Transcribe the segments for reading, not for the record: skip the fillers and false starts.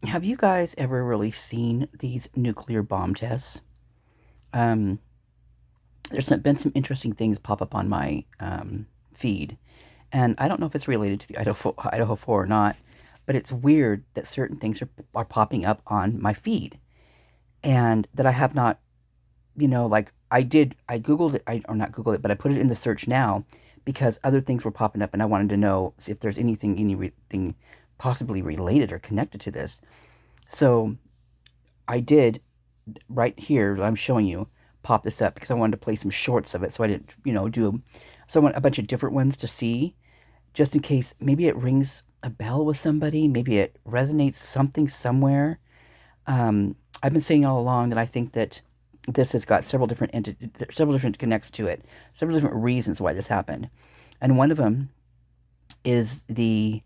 Have you guys ever really seen these nuclear bomb tests? Um, been some interesting things pop up on my feed, and I don't know if it's related to the Idaho 4 or not, but it's weird that certain things are popping up on my feed, and that I have not, like I Googled it, or not Googled it, but I put it in the search now because other things were popping up, and I wanted to know if there's anything possibly related or connected to this. So I did right here that I'm showing you pop this up because I wanted to play some shorts of it. So I didn't, do so I want a bunch of different ones to see just in case maybe it rings a bell with somebody, maybe it resonates something somewhere. I've been saying all along that I think that this has got several different connects to it, several different reasons why this happened, and one of them is the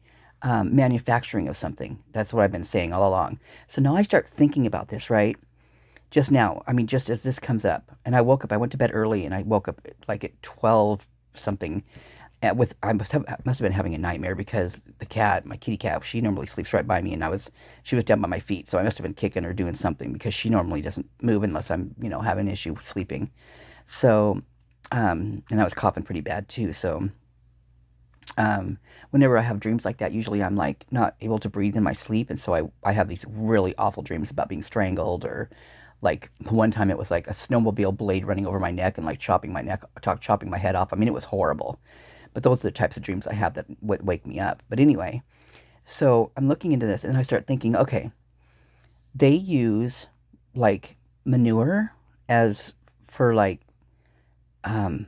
manufacturing of something. That's what I've been saying all along. So now I start thinking about this, right? Just now, I mean, just as this comes up, and I woke up, I went to bed early, and I woke up like at 12 something. I must have been having a nightmare because the cat, my kitty cat, she normally sleeps right by me, and she was down by my feet, so I must have been kicking or doing something because she normally doesn't move unless I'm, having an issue sleeping. So, and I was coughing pretty bad too. So, whenever I have dreams like that, usually I'm like not able to breathe in my sleep, and so I have these really awful dreams about being strangled, or like one time it was like a snowmobile blade running over my neck and like chopping my head off. I mean, it was horrible. But those are the types of dreams I have that would wake me up. But anyway, so I'm looking into this and I start thinking, okay, they use like manure as for like um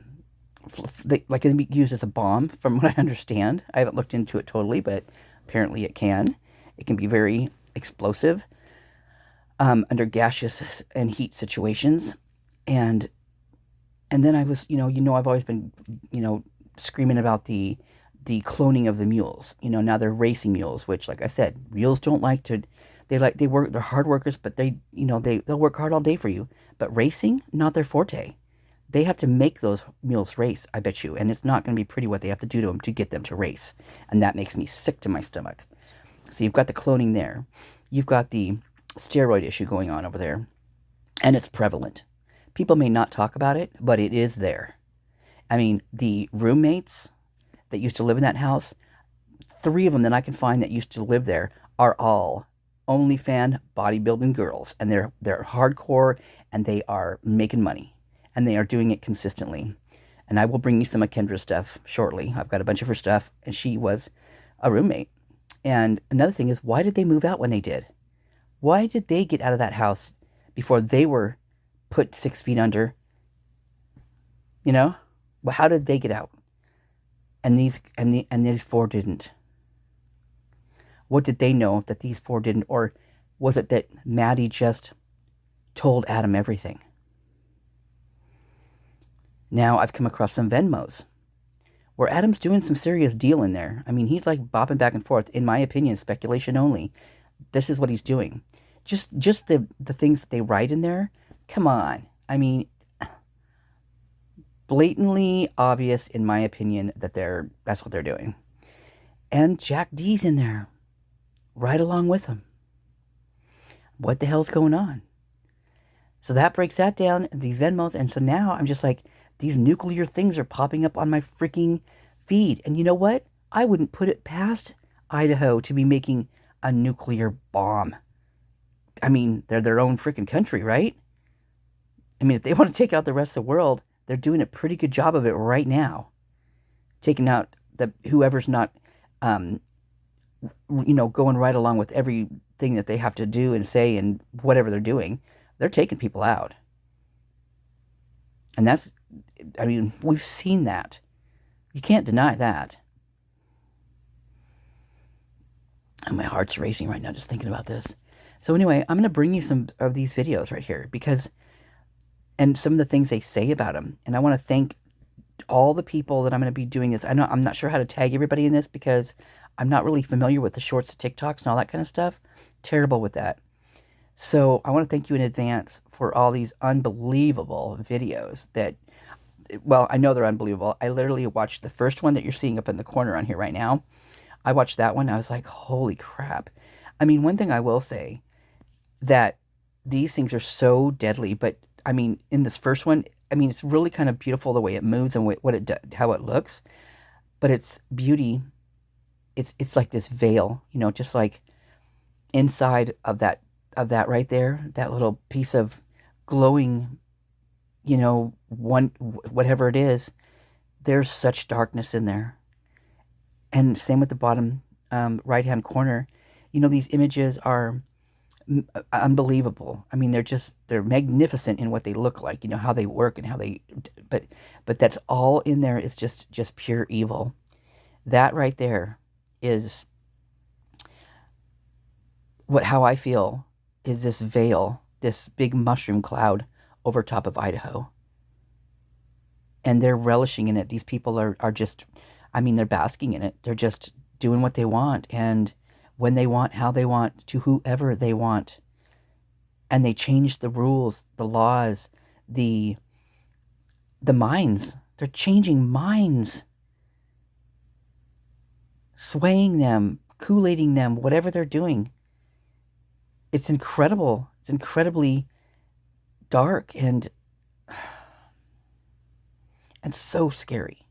it can be used as a bomb from what I understand. I haven't looked into it totally, but apparently it can. It can be very explosive under gaseous and heat situations. And and then I was, I've always been, screaming about the cloning of the mules. Now they're racing mules, which, like I said, mules don't like to. They're hard workers, but they'll work hard all day for you. But racing, not their forte. They have to make those mules race, I bet you, and it's not going to be pretty what they have to do to them to get them to race, and that makes me sick to my stomach. So you've got the cloning there, you've got the steroid issue going on over there, and it's prevalent. People may not talk about it, but it is there. I mean, the roommates that used to live in that house, three of them that I can find that used to live there are all OnlyFan bodybuilding girls, and they're hardcore, and they are making money, and they are doing it consistently. And I will bring you some of Kendra's stuff shortly. I've got a bunch of her stuff, and she was a roommate. And another thing is, why did they move out when they did? Why did they get out of that house before they were put 6 feet under? You know, well, how did they get out? And these four didn't. What did they know that these four didn't? Or was it that Maddie just told Adam everything? Now I've come across some Venmos where Adam's doing some serious deal in there. I mean, he's like bopping back and forth. In my opinion, speculation only. This is what he's doing. Just the things that they write in there. Come on. I mean, blatantly obvious, in my opinion, that that's what they're doing. And Jack D's in there, right along with them. What the hell's going on? So that breaks that down, these Venmos, and so now I'm just like, these nuclear things are popping up on my freaking feed. And you know what? I wouldn't put it past Idaho to be making a nuclear bomb. I mean, they're their own freaking country, right? I mean, if they want to take out the rest of the world, they're doing a pretty good job of it right now. Taking out whoever's not, um, going right along with everything that they have to do and say and whatever they're doing. They're taking people out. And I mean, we've seen that. You can't deny that. And my heart's racing right now just thinking about this. So anyway, I'm going to bring you some of these videos right here and some of the things they say about them. And I want to thank all the people that I'm going to be doing this. I'm not sure how to tag everybody in this because I'm not really familiar with the shorts, TikToks, and all that kind of stuff. Terrible with that. So I want to thank you in advance for all these unbelievable videos that, well, I know they're unbelievable. I literally watched the first one that you're seeing up in the corner on here right now. I watched that one. I was like, holy crap. I mean, one thing I will say that these things are so deadly, but I mean, in this first one, I mean, it's really kind of beautiful the way it moves and what it how it looks, but its beauty, it's like this veil, just like inside of that right there, that little piece of glowing, one whatever it is, there's such darkness in there. And same with the bottom right hand corner. These images are unbelievable. I mean, they're magnificent in what they look like. How they work and how they, but that's all in there is just pure evil. That right there is how I feel is this veil, this big mushroom cloud over top of Idaho. And they're relishing in it. These people are just, I mean, they're basking in it. They're just doing what they want and when they want, how they want, to whoever they want. And they change the rules, the laws, the minds. They're changing minds, swaying them, Kool-Aiding them, whatever they're doing. It's incredible. It's incredibly dark and so scary.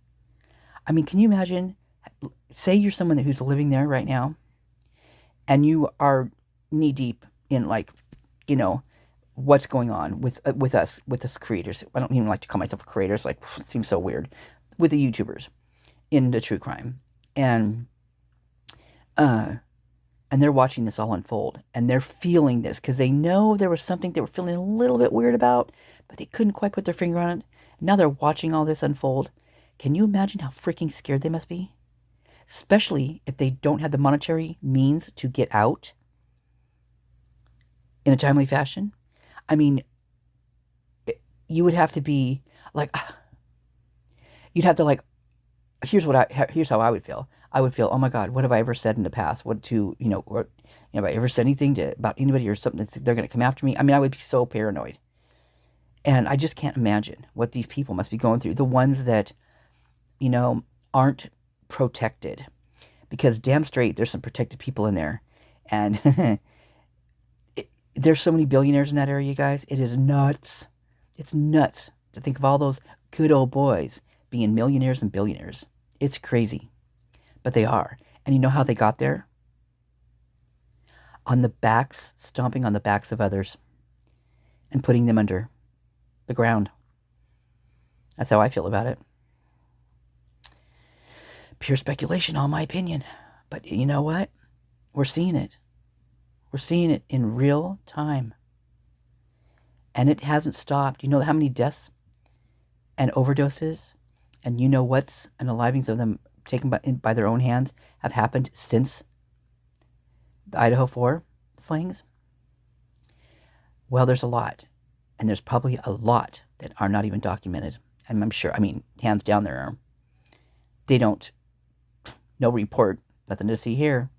I mean, can you imagine? Say you're someone who's living there right now, and you are knee deep in what's going on with us creators. I don't even like to call myself creators. Like, it seems so weird with the YouTubers into true crime, and they're watching this all unfold, and they're feeling this because they know there was something they were feeling a little bit weird about, but they couldn't quite put their finger on it. Now they're watching all this unfold. Can you imagine how freaking scared they must be? Especially if they don't have the monetary means to get out in a timely fashion. I mean, you would have to be like, you'd have to like, here's how I would feel. I would feel, oh my God, what have I ever said in the past? Have I ever said anything about anybody or something that they're going to come after me? I mean, I would be so paranoid. And I just can't imagine what these people must be going through. The ones that, aren't protected. Because damn straight, there's some protected people in there. And there's so many billionaires in that area, you guys. It is nuts. It's nuts to think of all those good old boys being millionaires and billionaires. It's crazy. But they are. And you know how they got there? Stomping on the backs of others and putting them under the ground. That's how I feel about it. Pure speculation, all my opinion. But you know what? We're seeing it. We're seeing it in real time. And it hasn't stopped. You know how many deaths and overdoses and what's and the livings of them taken by their own hands have happened since the Idaho4 slayings? Well, there's a lot. And there's probably a lot that are not even documented. And I'm sure, I mean, hands down there are. They don't, no report, nothing to see here.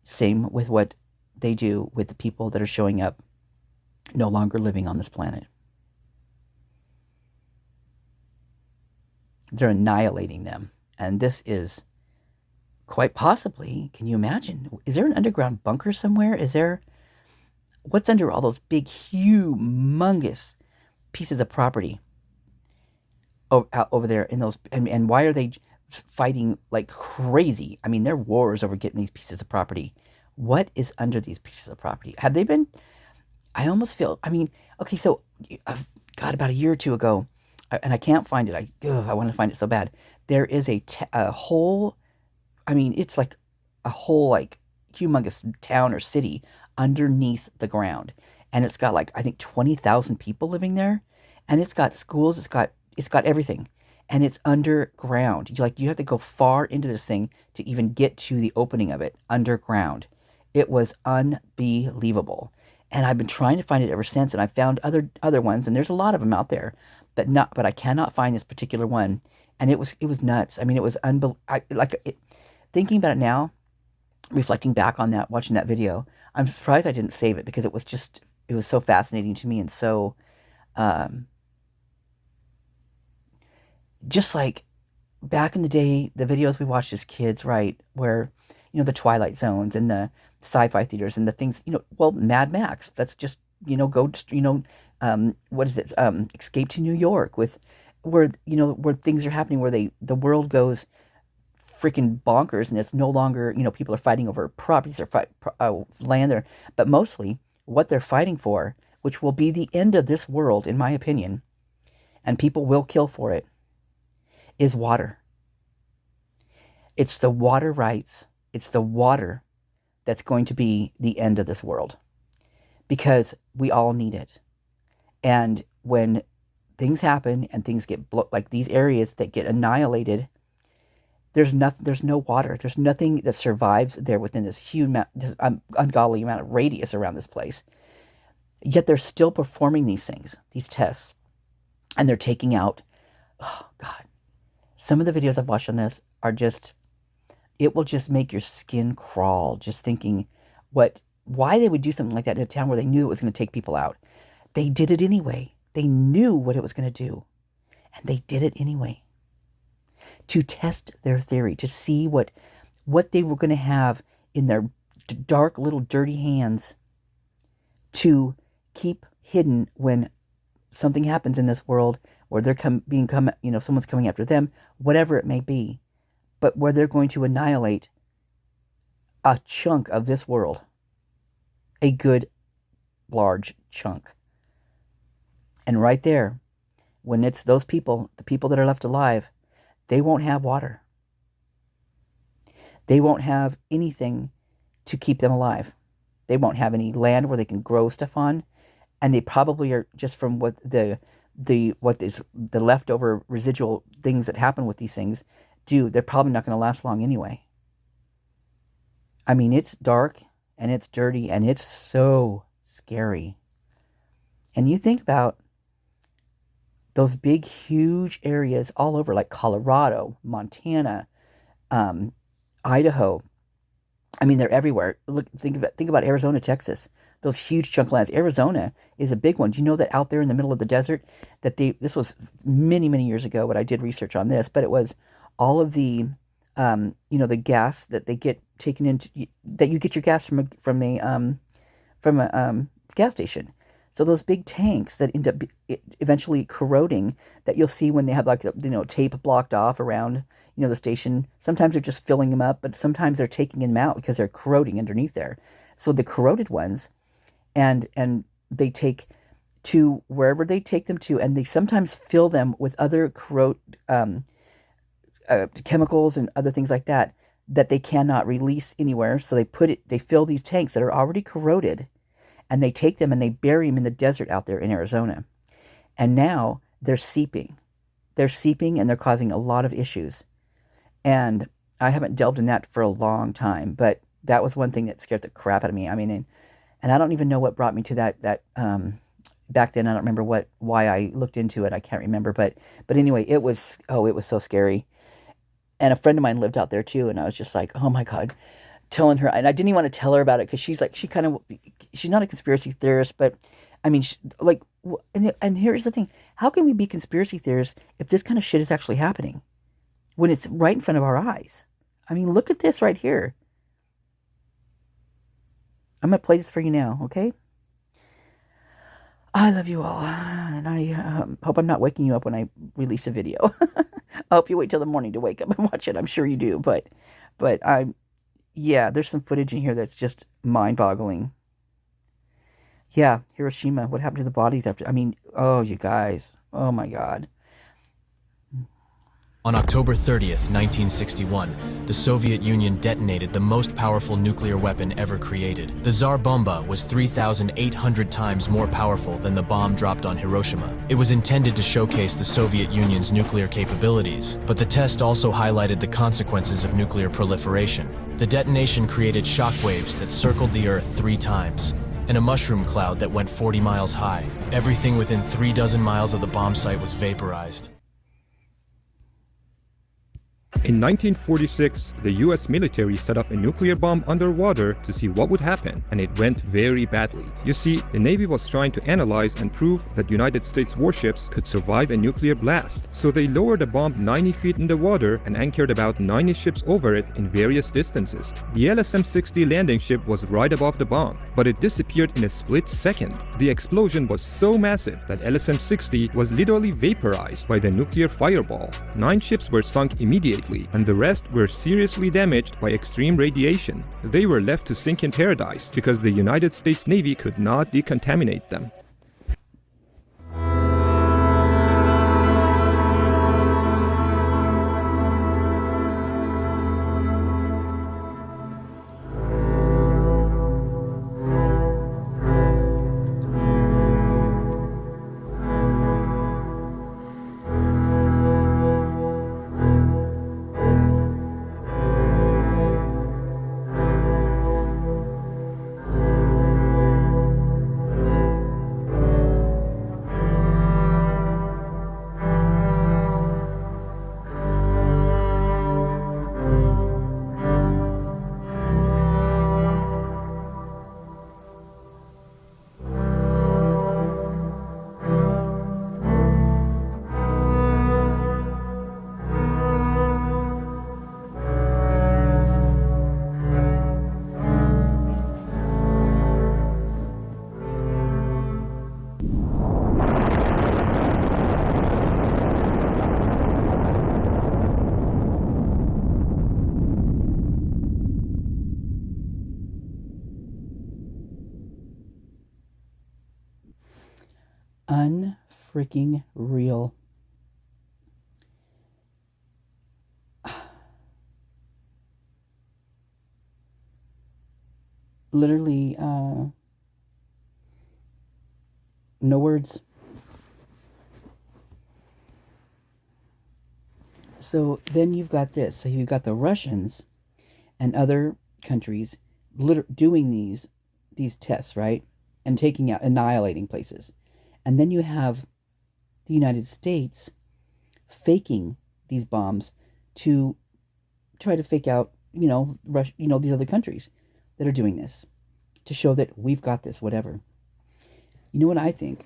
Same with what they do with the people that are showing up no longer living on this planet. They're annihilating them. And this is quite possibly, can you imagine? Is there an underground bunker somewhere? What's under all those big, humongous pieces of property over there in those, and why are they fighting like crazy? I mean, there are wars over getting these pieces of property. What is under these pieces of property? Have they been, I almost feel, I mean, okay, so, God, about a year or two ago, and I can't find it. I want to find it so bad. There is a whole, I mean, it's like a whole, like, humongous town or city underneath the ground, and it's got like, I think 20,000 people living there, and it's got schools, it's got everything, and it's underground. You have to go far into this thing to even get to the opening of it underground. It was unbelievable, and I've been trying to find it ever since, and I found other ones, and there's a lot of them out there, but I cannot find this particular one, and it was nuts. I mean, it was thinking about it now, reflecting back on that, watching that video, I'm surprised I didn't save it because it was so fascinating to me and so, just like back in the day, the videos we watched as kids, right, where, the Twilight Zones and the sci-fi theaters and the things, well, Mad Max, that's just, what is it? Escape to New York, with where things are happening, where the world goes freaking bonkers, and it's no longer, people are fighting over properties or land there, but mostly what they're fighting for, which will be the end of this world, in my opinion, and people will kill for it, is water. It's the water rights. It's the water that's going to be the end of this world, because we all need it. And when things happen and things get like these areas that get annihilated, there's no water. There's nothing that survives there within this huge this ungodly amount of radius around this place. Yet they're still performing these things, these tests, and they're taking out, oh God, some of the videos I've watched on this are just, it will just make your skin crawl just thinking why they would do something like that in a town where they knew it was going to take people out. They did it anyway. They knew what it was going to do, and they did it anyway, to test their theory, to see what they were going to have in their dark little dirty hands to keep hidden when something happens in this world, or they're someone's coming after them, whatever it may be, but where they're going to annihilate a chunk of this world, a good large chunk. And right there, when it's those people, the people that are left alive, they won't have water. They won't have anything to keep them alive. They won't have any land where they can grow stuff on, and they probably are, just from what the leftover residual things that happen with these things do, they're probably not going to last long anyway. I mean, it's dark and it's dirty and it's so scary. And you think about those big, huge areas all over, like Colorado, Montana, Idaho. I mean, they're everywhere. Look, think about Arizona, Texas. Those huge chunk lands. Arizona is a big one. Do you know that out there in the middle of the desert, this was many, many years ago, but I did research on this, but it was all of the, the gas that they get taken into, that you get your gas from a gas station. So those big tanks that end up eventually corroding, that you'll see when they have tape blocked off around, the station. Sometimes they're just filling them up, but sometimes they're taking them out because they're corroding underneath there. So the corroded ones, and they take to wherever they take them to, and they sometimes fill them with other chemicals and other things like that they cannot release anywhere. So they fill these tanks that are already corroded, and they take them and they bury them in the desert out there in Arizona. And now they're seeping. They're seeping, and they're causing a lot of issues. And I haven't delved in that for a long time, but that was one thing that scared the crap out of me. I mean, and I don't even know what brought me to that back then. I don't remember why I looked into it. I can't remember, but anyway, it was so scary. And a friend of mine lived out there too, and I was just like, oh my God, telling her, and I didn't even want to tell her about it, because she's not a conspiracy theorist, but I mean, and here's the thing: how can we be conspiracy theorists if this kind of shit is actually happening when it's right in front of our eyes? I mean, look at this right here. I'm going to play this for you now, okay? I love you all, and I hope I'm not waking you up when I release a video. I hope you wait till the morning to wake up and watch it. I'm sure you do, but there's some footage in here that's just mind-boggling. Yeah, Hiroshima, what happened to the bodies after? I mean, oh, you guys, oh my God. On October 30th, 1961, the Soviet Union detonated the most powerful nuclear weapon ever created. The Tsar Bomba was 3,800 times more powerful than the bomb dropped on Hiroshima. It was intended to showcase the Soviet Union's nuclear capabilities, but the test also highlighted the consequences of nuclear proliferation. The detonation created shockwaves that circled the Earth 3 times, and a mushroom cloud that went 40 miles high. Everything within 36 miles of the bomb site was vaporized. In 1946, the US military set off a nuclear bomb underwater to see what would happen, and it went very badly. You see, the Navy was trying to analyze and prove that United States warships could survive a nuclear blast. So they lowered the bomb 90 feet in the water and anchored about 90 ships over it in various distances. The LSM-60 landing ship was right above the bomb, but it disappeared in a split second. The explosion was so massive that LSM-60 was literally vaporized by the nuclear fireball. 9 ships were sunk immediately, and the rest were seriously damaged by extreme radiation. They were left to sink in paradise because the United States Navy could not decontaminate them. Unfreaking real. Literally, no words. So then you've got this. So you've got the Russians and other countries doing these tests, right? And taking out, annihilating places. And then you have the United States faking these bombs to try to fake out, these other countries that are doing this to show that we've got this, whatever. You know what I think?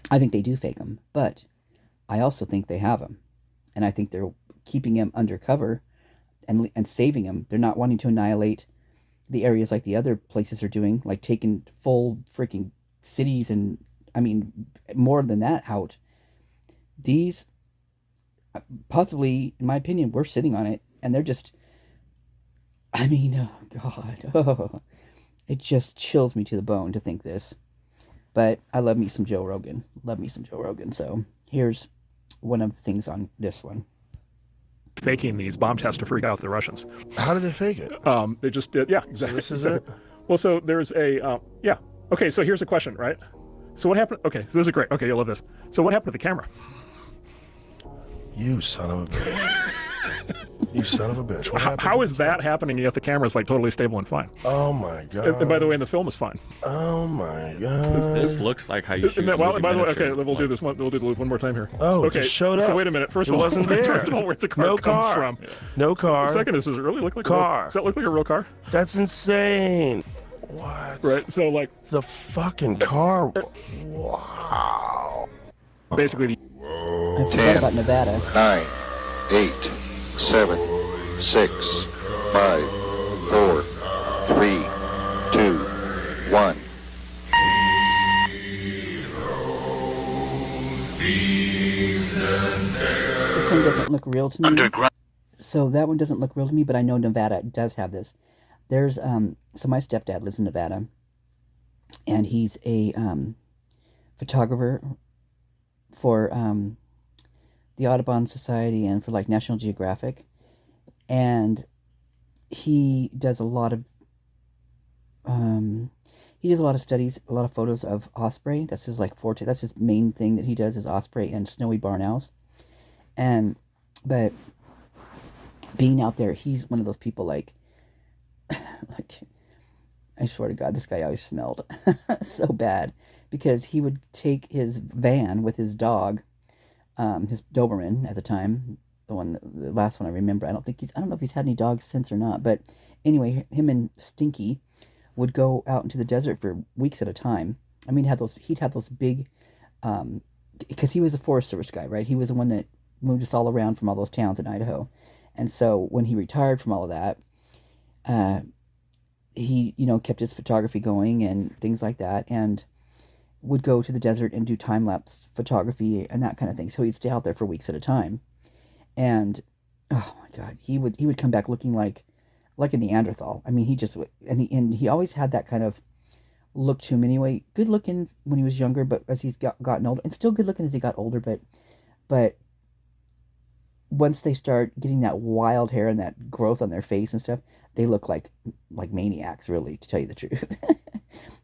I think they do fake them, but I also think they have them. And I think they're keeping them undercover and saving them. They're not wanting to annihilate the areas like the other places are doing, like taking full freaking cities and, more than that out. These, possibly, in my opinion, we're sitting on it, and they're just, oh, God. It just chills me to the bone to think this. But I love me some Joe Rogan. So here's one of the things on this one. Faking these bomb tests to freak out the Russians. How did they fake it? They just did, yeah, exactly. So this is exactly. it? Well, so there's a, yeah. Okay, so here's a question, right? So what happened? Okay, so this is great. Okay, you'll love this. So what happened to the camera? You son of a bitch. You son of a bitch. What happened? How is that happening yet the camera's like totally stable and fine? Oh my God. And by the way, and the film is fine. Oh my God. This looks like how you shoot. Well, by the way, okay, we'll do this one. We'll do the loop one more time here. Oh, okay. It just showed up. So wait a minute. First of all, wasn't there. First of all, where'd the car No come car. from? No car. Second, does it really look like car? Does that look like a real car? That's insane. What? Right. So like the fucking car. Wow. Basically. I forgot about Nevada. 9, 8, 7, 6, 5, 4, 3, 2, 1. This one doesn't look real to me. So that one doesn't look real to me, but I know Nevada does have this. There's so my stepdad lives in Nevada, and he's a photographer for the Audubon Society and for like National Geographic, and he does a lot of studies, a lot of photos of osprey. That's his like forte. That's his main thing that he does is osprey and snowy barn owls. But being out there, he's one of those people like I swear to God, this guy always smelled so bad, because he would take his van with his dog, his Doberman at the time, the last one I remember. I don't know if he's had any dogs since or not. But anyway, him and Stinky would go out into the desert for weeks at a time. I mean, he'd have those big, because he was a Forest Service guy, right? He was the one that moved us all around from all those towns in Idaho. And so when he retired from all of that, he, kept his photography going and things like that, and would go to the desert and do time-lapse photography and that kind of thing. So he'd stay out there for weeks at a time. And, oh my God, he would come back looking like a Neanderthal. I mean, he just, and he always had that kind of look to him anyway. Good looking when he was younger, but as he's gotten older, and still good looking as he got older, but once they start getting that wild hair and that growth on their face and stuff, they look like maniacs, really, to tell you the truth.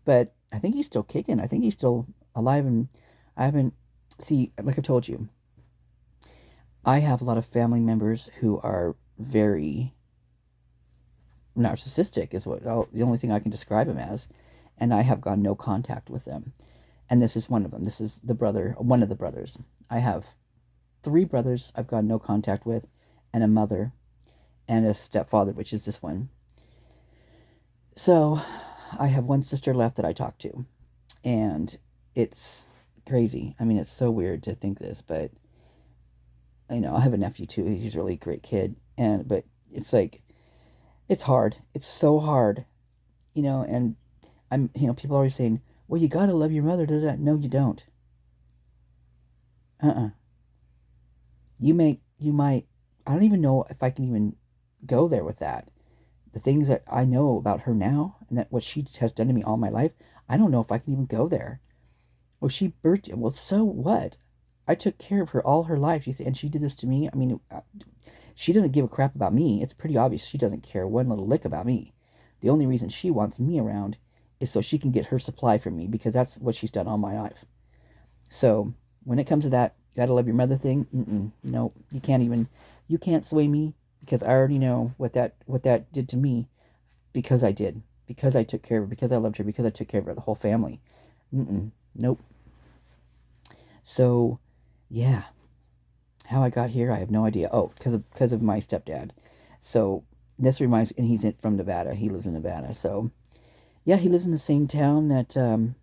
But I think he's still kicking. I think he's still alive, and like I've told you, I have a lot of family members who are very narcissistic, is the only thing I can describe him as, and I have gone no contact with them. And this is one of them. This is one of the brothers. I have 3 brothers I've gone no contact with, and a mother, and a stepfather, which is this one. So I have one sister left that I talk to, and it's crazy. I mean, it's so weird to think this, but I have a nephew too. He's a really great kid, but it's like, it's hard. It's so hard, and people are always saying, well, you gotta love your mother. No, you don't. You might, I don't even know if I can even go there with that. The things that I know about her now, and that what she has done to me all my life, I don't know if I can even go there. Well, she birthed you. Well, so what? I took care of her all her life, and she did this to me. I mean, she doesn't give a crap about me. It's pretty obvious she doesn't care one little lick about me. The only reason she wants me around is so she can get her supply from me, because that's what she's done all my life. So when it comes to that, gotta love your mother thing, no, you can't sway me, because I already know what that did to me, because I took care of her, because I loved her, because I took care of her, the whole family. Nope. So, yeah, how I got here, I have no idea. Oh, because of my stepdad. So this reminds me, and he's from Nevada. He lives in Nevada. So, yeah, he lives in the same town that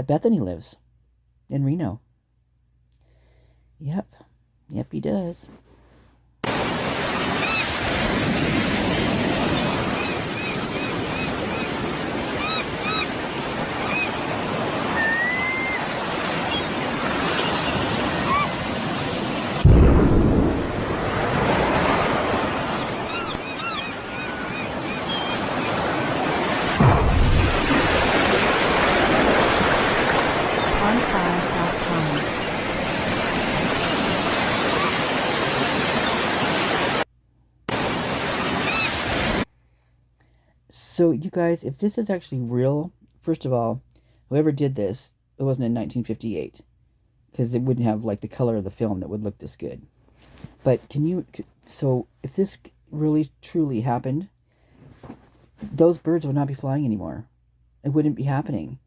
Bethany lives, in Reno. Yep, he does. So, you guys, if this is actually real, first of all, whoever did this, it wasn't in 1958, because it wouldn't have, the color of the film that would look this good. But so, if this really, truly happened, those birds would not be flying anymore. It wouldn't be happening.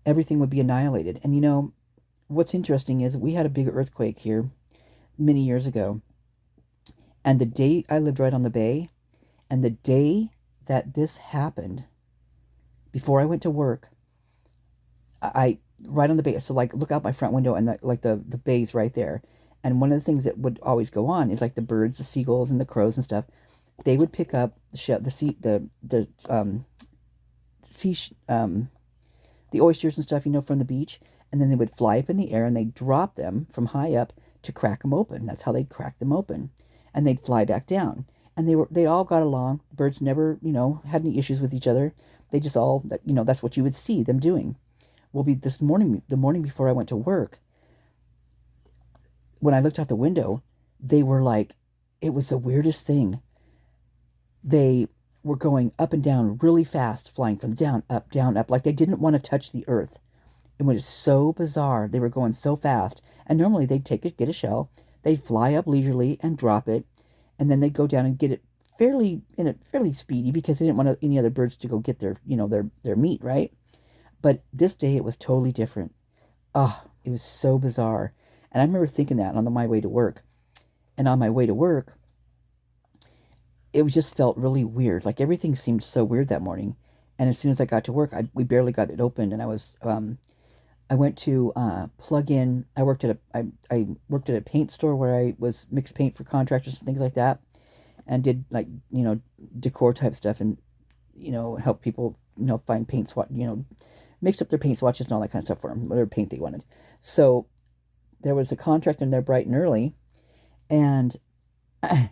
Everything would be annihilated. And, what's interesting is we had a big earthquake here many years ago. And the day I lived right on the bay, and the day that this happened, before I went to work, I right on the bay, so look out my front window, and the bay's right there. And one of the things that would always go on is the birds, the seagulls, and the crows and stuff. They would pick up the oysters and stuff, from the beach, and then they would fly up in the air, and they'd drop them from high up to crack them open. That's how they'd crack them open, and they'd fly back down. And they all got along. Birds never, had any issues with each other. They just all, that's what you would see them doing. Well, the morning before I went to work, when I looked out the window, they were it was the weirdest thing. They were going up and down really fast, flying from down, up, like they didn't want to touch the earth. It was so bizarre. They were going so fast. And normally they'd get a shell, they'd fly up leisurely and drop it, and then they'd go down and get it fairly speedy, because they didn't want any other birds to go get their meat, right? But this day it was totally different. It was so bizarre. And I remember thinking that on my way to work. And on my way to work, it just felt really weird. Like everything seemed so weird that morning. And as soon as I got to work, we barely got it opened, and I went to plug in. I worked at a paint store where I was mixed paint for contractors and things like that, and did like decor type stuff, and help people find paint swatch, mixed up their paint swatches and all that kind of stuff for them, whatever paint they wanted. So there was a contractor in there bright and early, and and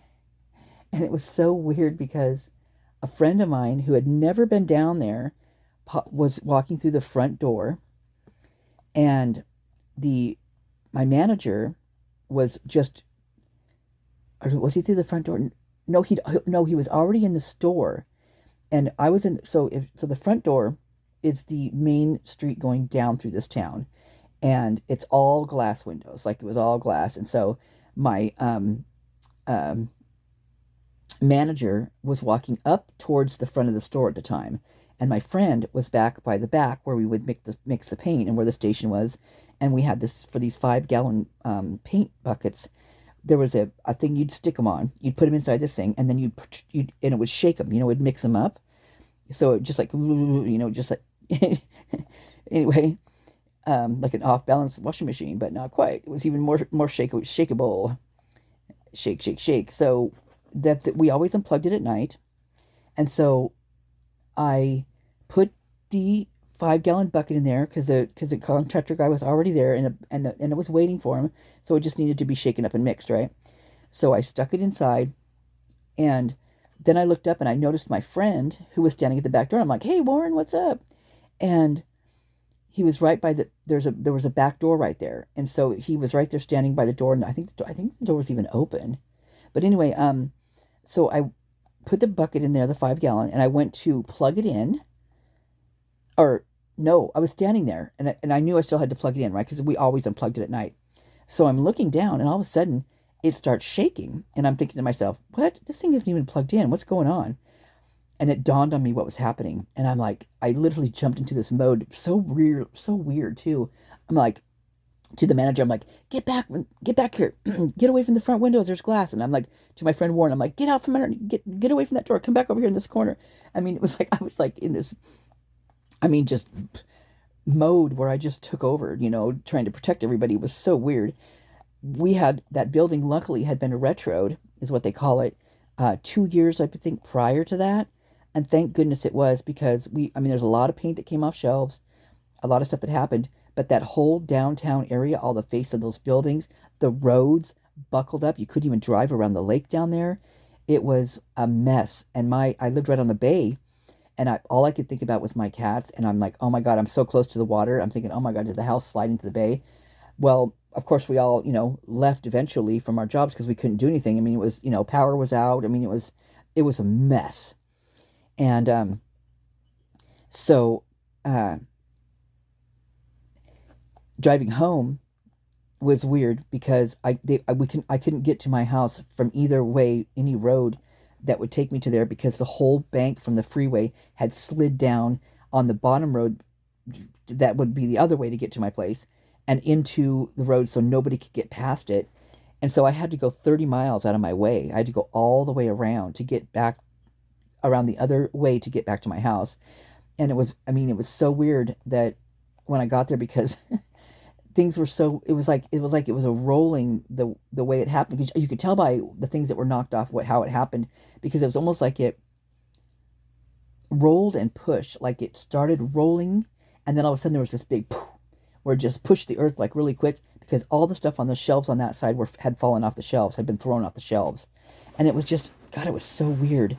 it was so weird because a friend of mine who had never been down there was walking through the front door, and my manager was just, or was he through the front door? No, he was already in the store, and I was in. So the front door is the main street going down through this town, and it's all glass windows, like it was all glass, and so my manager was walking up towards the front of the store at the time, and my friend was back by the back where we would mix the paint and where the station was, and we had this for these 5-gallon paint buckets. There was a thing you'd stick them on. You'd put them inside this thing, and then you'd and it would shake them. It'd mix them up. So it just like just like anyway, like an off-balance washing machine, but not quite. It was even more shakeable. Shake. So that we always unplugged it at night, and so I put the 5-gallon bucket in there because the contractor guy was already there, and it was waiting for him, so it just needed to be shaken up and mixed, right? So I stuck it inside, and then I looked up and I noticed my friend who was standing at the back door. I'm like, "Hey, Warren, what's up?" And he was right by there was a back door right there, and so he was right there standing by the door, and I think the door was even open. But anyway, so I put the bucket in there, the 5-gallon, and I went to plug it in. Or no, I was standing there, and I knew I still had to plug it in, right? Because we always unplugged it at night. So I'm looking down, and all of a sudden it starts shaking, and I'm thinking to myself, "What? This thing isn't even plugged in. What's going on?" And it dawned on me what was happening, and I'm like, I literally jumped into this mode, so weird too. I'm like, to the manager, I'm like, get back here, get away from the front windows, there's glass. And I'm like, to my friend Warren, I'm like, get out from under, get away from that door, come back over here in this corner. I mean, it was like, I was like in this, just mode where I just took over, trying to protect everybody. It was so weird. We had, that building luckily had been a retroed, is what they call it, 2 years, I think, prior to that. And thank goodness it was, because there's a lot of paint that came off shelves, a lot of stuff that happened, but that whole downtown area, all the face of those buildings, the roads buckled up. You couldn't even drive around the lake down there. It was a mess. And I lived right on the bay, and all I could think about was my cats. And I'm like, oh my God, I'm so close to the water. I'm thinking, oh my God, did the house slide into the bay? Well, of course, we all, left eventually from our jobs because we couldn't do anything. It was, power was out. It was a mess. And so driving home was weird because I couldn't get to my house from either way, any road that would take me to there, because the whole bank from the freeway had slid down on the bottom road that would be the other way to get to my place, and into the road, so nobody could get past it. And so I had to go 30 miles out of my way. I had to go all the way around to get back around the other way to get back to my house. And it was so weird that when I got there, because things were so, it was like it was a rolling, the way it happened, because you could tell by the things that were knocked off how it happened, because it was almost like it rolled and pushed, like it started rolling, and then all of a sudden there was this big poof, where it just pushed the earth like really quick, because all the stuff on the shelves on that side had fallen off the shelves, had been thrown off the shelves. And it was just, God, it was so weird.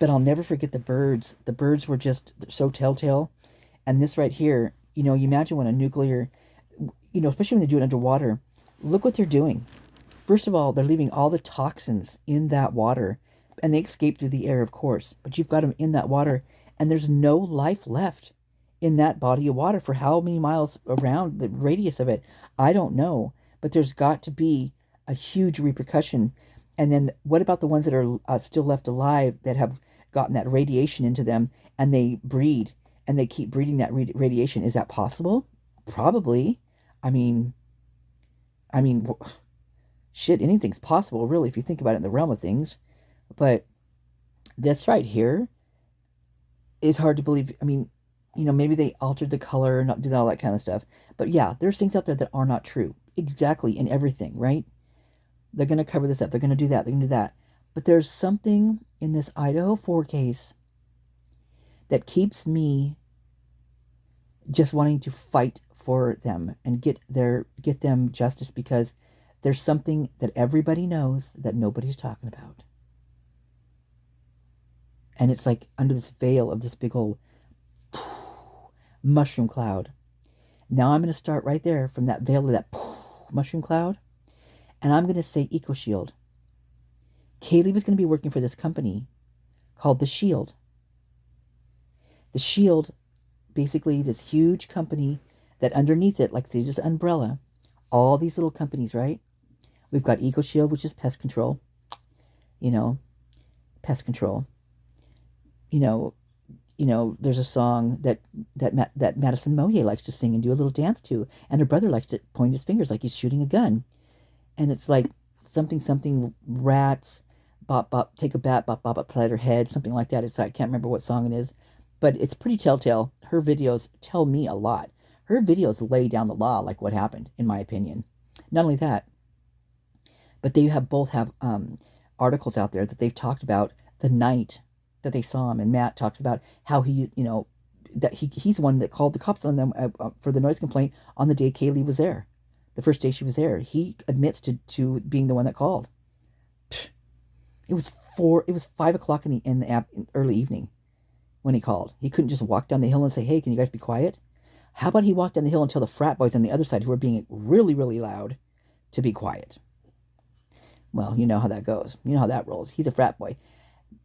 But I'll never forget the birds. The birds were just so telltale. And this right here, you imagine when a nuclear, especially when they do it underwater, look what they're doing. First of all, they're leaving all the toxins in that water, and they escape through the air, of course, but you've got them in that water, and there's no life left in that body of water for how many miles around, the radius of it, I don't know, but there's got to be a huge repercussion. And then what about the ones that are still left alive, that have gotten that radiation into them, and they breed, and they keep breeding that radiation? Is that possible? Probably. shit, anything's possible, really, if you think about it in the realm of things. But this right here is hard to believe. I mean, maybe they altered the color and did all that kind of stuff. But yeah, there's things out there that are not true. Exactly, in everything, right? They're going to cover this up. They're going to do that. They're going to do that. But there's something in this Idaho4 case that keeps me just wanting to fight for them and get them justice, because there's something that everybody knows that nobody's talking about. And it's like under this veil of this big old mushroom cloud. Now I'm going to start right there from that veil of that mushroom cloud, and I'm going to say EcoShield. Kaylee was going to be working for this company called The Shield. The Shield, basically this huge company that underneath it, like this umbrella, all these little companies, right? We've got EcoShield, which is pest control. Pest control. There's a song that Madison Moye likes to sing and do a little dance to, and her brother likes to point his fingers like he's shooting a gun. And it's like something rats, bop bop, take a bat, bop bop, apply her head, something like that. I can't remember what song it is, but it's pretty telltale. Her videos tell me a lot. Her videos lay down the law, like what happened, in my opinion. Not only that, but they both have articles out there that they've talked about the night that they saw him, and Matt talks about how he's the one that called the cops on them for the noise complaint on the day Kaylee was there, the first day she was there. He admits to being the one that called. It was 5 o'clock in the early evening when he called. He couldn't just walk down the hill and say, "Hey, can you guys be quiet?" How about he walked down the hill and tell the frat boys on the other side, who were being really, really loud, to be quiet? Well, you know how that goes. You know how that rolls. He's a frat boy.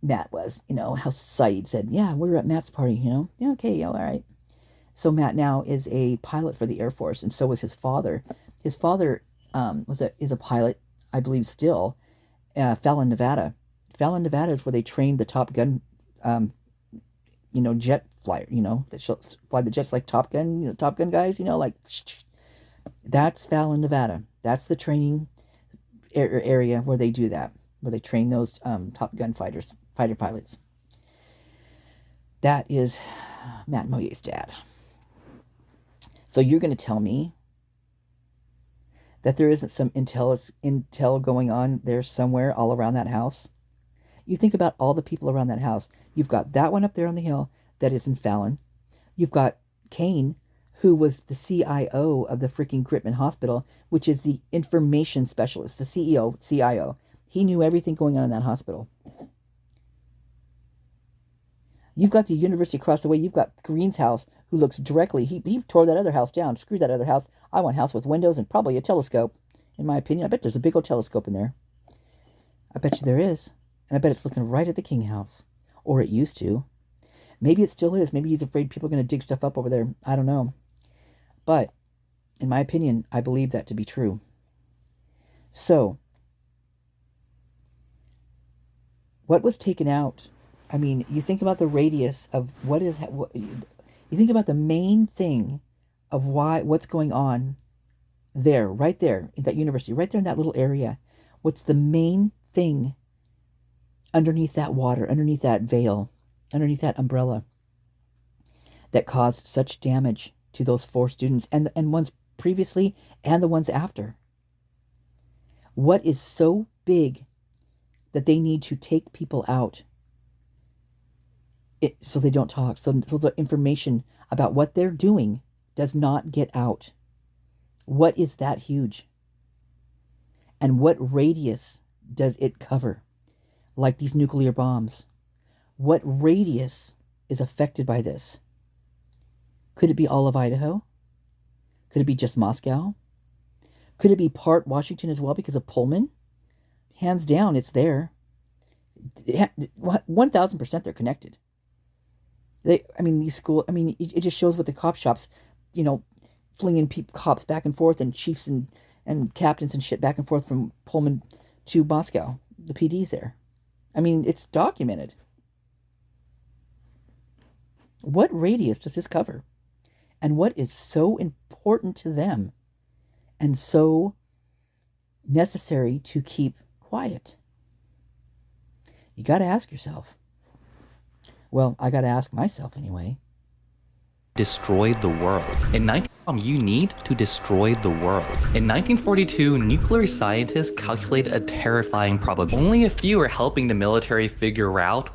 Matt was, how Saeed said, "Yeah, we were at Matt's party, Yeah, okay, yeah, all right." So Matt now is a pilot for the Air Force, and so was his father. His father is a pilot, I believe, still. Fallon, Nevada. Fallon, Nevada is where they trained the Top Gun, jet flyer, that fly the jets like Top Gun, Top Gun guys, like, that's Fallon, Nevada. That's the training area where they do that, where they train those Top Gun fighter pilots. That is Matt Moye's dad. So you're going to tell me that there isn't some intel going on there somewhere all around that house? You think about all the people around that house. You've got that one up there on the hill that is in Fallon. You've got Kane, who was the CIO of the freaking Gritman Hospital, which is the information specialist, the CIO. He knew everything going on in that hospital. You've got the university across the way. You've got Green's house, who looks directly... He tore that other house down. Screwed that other house. I want a house with windows and probably a telescope, in my opinion. I bet there's a big old telescope in there. I bet you there is. And I bet it's looking right at the King house. Or it used to. Maybe it still is. Maybe he's afraid people are going to dig stuff up over there. I don't know. But, in my opinion, I believe that to be true. So, what was taken out? I mean, you think about the radius of you think about the main thing of what's going on there, right there, in that university, right there in that little area. What's the main thing underneath that water, underneath that veil, underneath that umbrella that caused such damage to those 4 students and ones previously and the ones after? What is so big that they need to take people out so they don't talk, so the information about what they're doing does not get out? What is that huge? And what radius does it cover? Like these nuclear bombs. What radius is affected by this? Could it be all of Idaho? Could it be just Moscow? Could it be part Washington as well because of Pullman? Hands down, it's there. 1,000% they're connected. It just shows what the cop shops, flinging cops back and forth, and chiefs and captains and shit back and forth from Pullman to Moscow. The PD's there. It's documented. What radius does this cover? And what is so important to them and so necessary to keep quiet? You got to ask yourself. Well, I got to ask myself anyway. Destroy the world. In 19 you need to destroy the world. In 1942, nuclear scientists calculated a terrifying probability. Only a few are helping the military figure out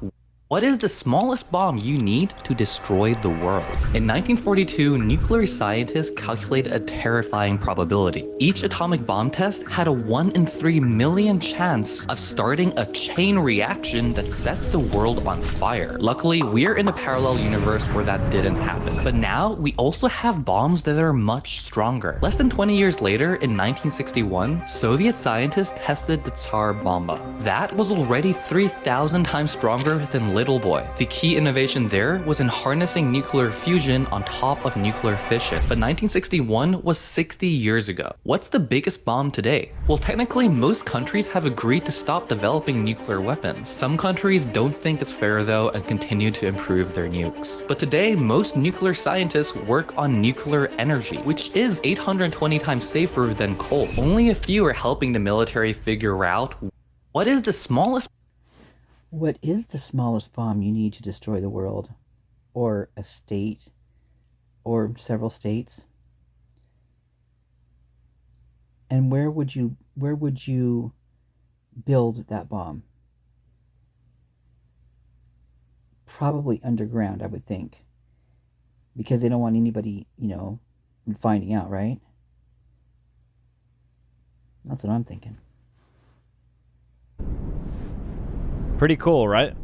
what is the smallest bomb you need to destroy the world. In 1942, nuclear scientists calculated a terrifying probability. Each atomic bomb test had a 1 in 3 million chance of starting a chain reaction that sets the world on fire. Luckily, we're in a parallel universe where that didn't happen. But now, we also have bombs that are much stronger. Less than 20 years later, in 1961, Soviet scientists tested the Tsar Bomba. That was already 3,000 times stronger than Little Boy. The key innovation there was in harnessing nuclear fusion on top of nuclear fission. But 1961 was 60 years ago. What's the biggest bomb today? Well, technically, most countries have agreed to stop developing nuclear weapons. Some countries don't think it's fair though and continue to improve their nukes. But today, most nuclear scientists work on nuclear energy, which is 820 times safer than coal. Only a few are helping the military figure out what is the smallest bomb you need to destroy the world, or a state, or several states? And where would you build that bomb? Probably underground, I would think, because they don't want anybody, finding out, right? That's what I'm thinking. Pretty cool, right?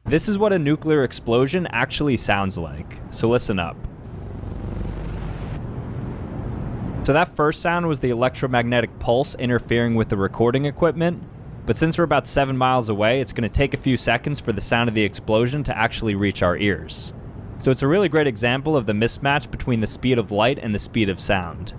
This is what a nuclear explosion actually sounds like, so listen up. So that first sound was the electromagnetic pulse interfering with the recording equipment, but since we're about 7 miles away, it's going to take a few seconds for the sound of the explosion to actually reach our ears. So it's a really great example of the mismatch between the speed of light and the speed of sound.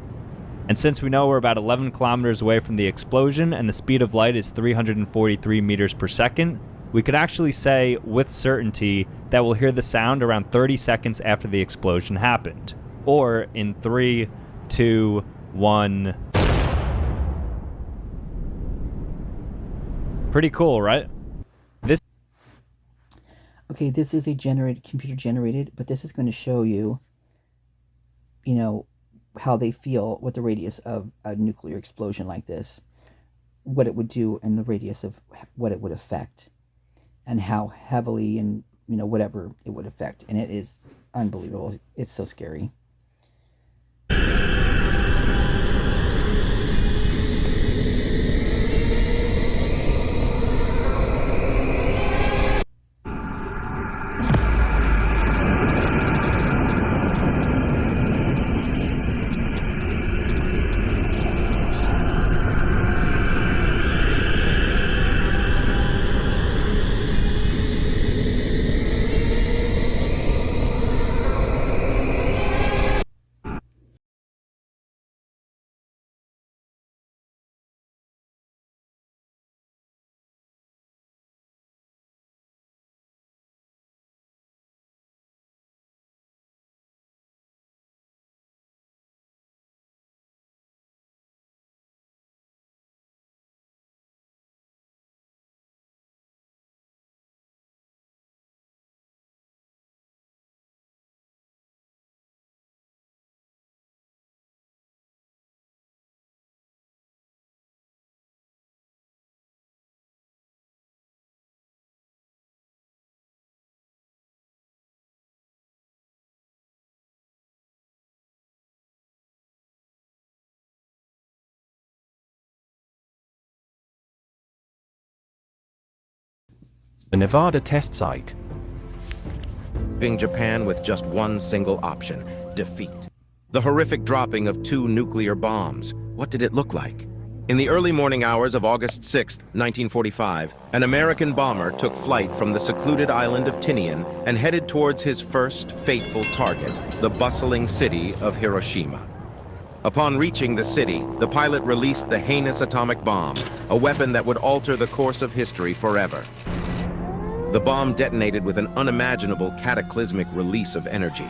And since we know we're about 11 kilometers away from the explosion and the speed of light is 343 meters per second, we could actually say with certainty that we'll hear the sound around 30 seconds after the explosion happened. Or in 3, 2, 1. Pretty cool, right? Okay, this is a computer generated, but this is going to show you, how they feel with the radius of a nuclear explosion like this, what it would do, and the radius of what it would affect, and how heavily and whatever it would affect. And it is unbelievable. It's so scary. The Nevada test site. Leaving Japan with just one single option: defeat. The horrific dropping of 2 nuclear bombs. What did it look like? In the early morning hours of August 6, 1945, an American bomber took flight from the secluded island of Tinian and headed towards his first fateful target, the bustling city of Hiroshima. Upon reaching the city, the pilot released the heinous atomic bomb, a weapon that would alter the course of history forever. The bomb detonated with an unimaginable cataclysmic release of energy.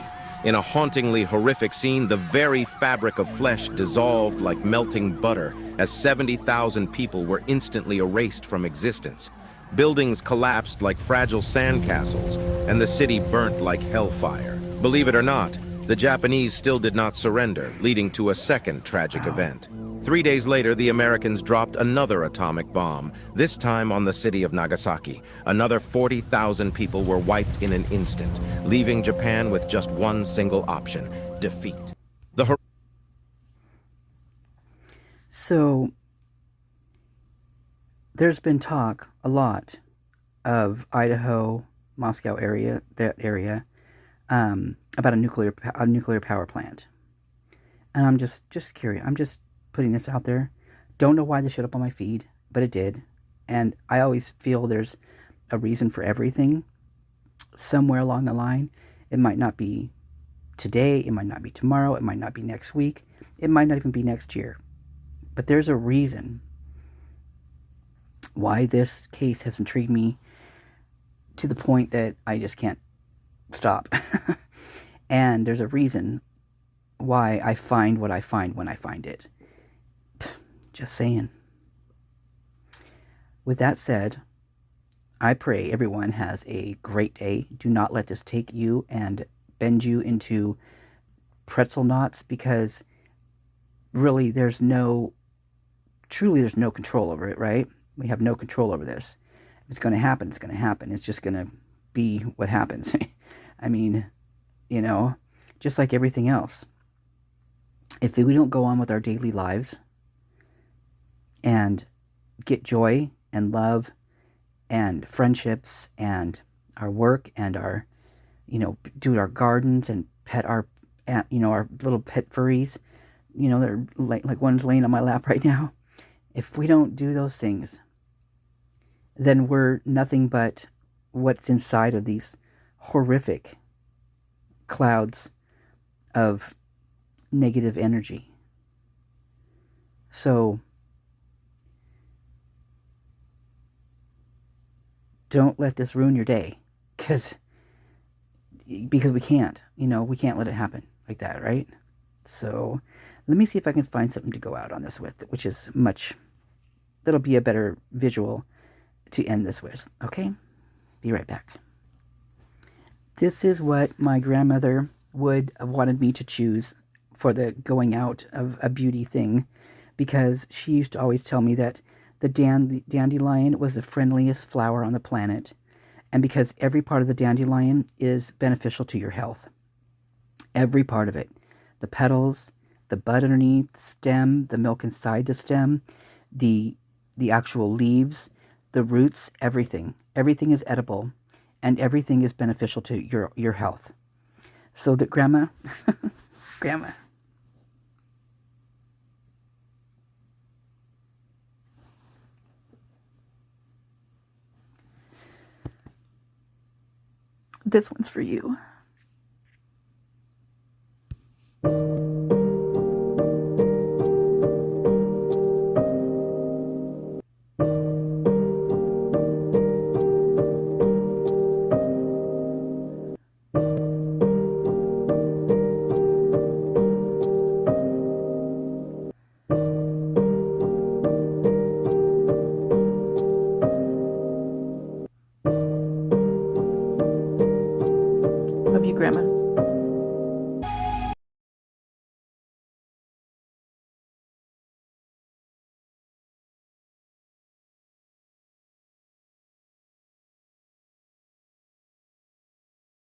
In a hauntingly horrific scene, the very fabric of flesh dissolved like melting butter as 70,000 people were instantly erased from existence. Buildings collapsed like fragile sandcastles, and the city burnt like hellfire. Believe it or not, the Japanese still did not surrender, leading to a second tragic event. 3 days later, the Americans dropped another atomic bomb, this time on the city of Nagasaki. Another 40,000 people were wiped in an instant, leaving Japan with just one single option: defeat. So, there's been talk a lot of Idaho, Moscow area, about a nuclear power plant. And I'm just curious. I'm just putting this out there. Don't know why this showed up on my feed, but it did. And I always feel there's a reason for everything. Somewhere along the line, it might not be today, it might not be tomorrow, it might not be next week, it might not even be next year. But there's a reason why this case has intrigued me to the point that I just can't stop. And there's a reason why I find what I find when I find it. Just saying. With that said, I pray everyone has a great day. Do not let this take you and bend you into pretzel knots, because really there's no control over it, right? We have no control over this. If it's going to happen, it's going to happen. It's just going to be what happens. I mean, just like everything else. If we don't go on with our daily lives and get joy and love and friendships and our work and our, do our gardens and pet our little pet furries, they're like one's laying on my lap right now. If we don't do those things, then we're nothing but what's inside of these horrific clouds of negative energy. So don't let this ruin your day, because we can't, we can't let it happen like that, right? So let me see if I can find something to go out on this with, which is that'll be a better visual to end this with, okay? Be right back. This is what my grandmother would have wanted me to choose for the going out of a beauty thing, because she used to always tell me that the dandelion was the friendliest flower on the planet, and because every part of the dandelion is beneficial to your health. Every part of it. The petals, the bud underneath, the stem, the milk inside the stem, the actual leaves, the roots, everything. Everything is edible, and everything is beneficial to your health. So that Grandma, this one's for you. Love you, Grandma.